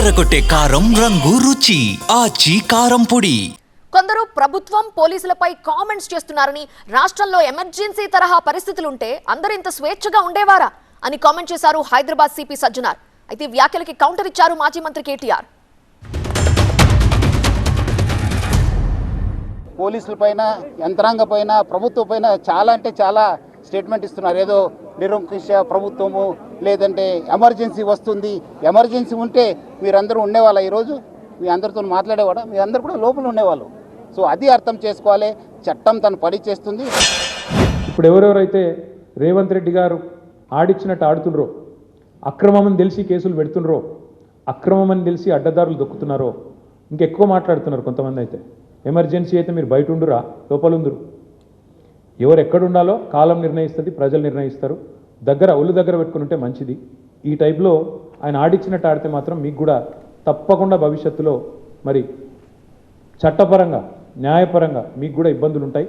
అదరగొట్టే కారం రంగు రుచి ఆచి కారం పొడి. కొందరు ప్రభుత్వం పోలీసులపై కామెంట్స్ చేస్తున్నారని, రాష్ట్రంలో ఎమర్జెన్సీ తరహా పరిస్థితులుంటే అందరూ ఇంత స్వేచ్ఛగా ఉండేవారా అని కామెంట్ చేశారు హైదరాబాద్ సిపి సజ్జనార్. అయితే వ్యాఖ్యలకి కౌంటర్ ఇచ్చారు మాజీ మంత్రి కేటీఆర్. పోలీసులపైన, యంత్రాంగపైన, ప్రభుత్వంపైన చాలా అంటే చాలా స్టేట్మెంట్ ఇస్తున్నారు. ఏదో నిరంకుశ ప్రభుత్వము, లేదంటే ఎమర్జెన్సీ వస్తుంది, ఎమర్జెన్సీ ఉంటే మీరందరూ ఉండేవాళ్ళ, ఈరోజు మీ అందరితో మాట్లాడేవాడా? మీ అందరూ కూడా లోపల ఉండేవాళ్ళు. సో అది అర్థం చేసుకోవాలి. చట్టం తను పని చేస్తుంది. ఇప్పుడు ఎవరెవరైతే రేవంత్ రెడ్డి గారు ఆడిచ్చినట్టు ఆడుతుండ్రో, అక్రమమని తెలిసి కేసులు పెడుతుండ్రో, అక్రమమని తెలిసి అడ్డదారులు దొక్కుతున్నారో, ఇంకెక్కువ మాట్లాడుతున్నారు కొంతమంది. అయితే ఎమర్జెన్సీ అయితే మీరు బయట ఉండురా, లోపల ఉందరు. ఎవరు ఎక్కడుండాలో కాలం నిర్ణయిస్తుంది, ప్రజలు నిర్ణయిస్తారు. ఒళ్ళు దగ్గర పెట్టుకుని ఉంటే మంచిది. ఈ టైప్లో ఆయన ఆడిచ్చినట్టు ఆడితే మాత్రం మీకు కూడా తప్పకుండా భవిష్యత్తులో మరి చట్టపరంగా, న్యాయపరంగా మీకు కూడా ఇబ్బందులు ఉంటాయి.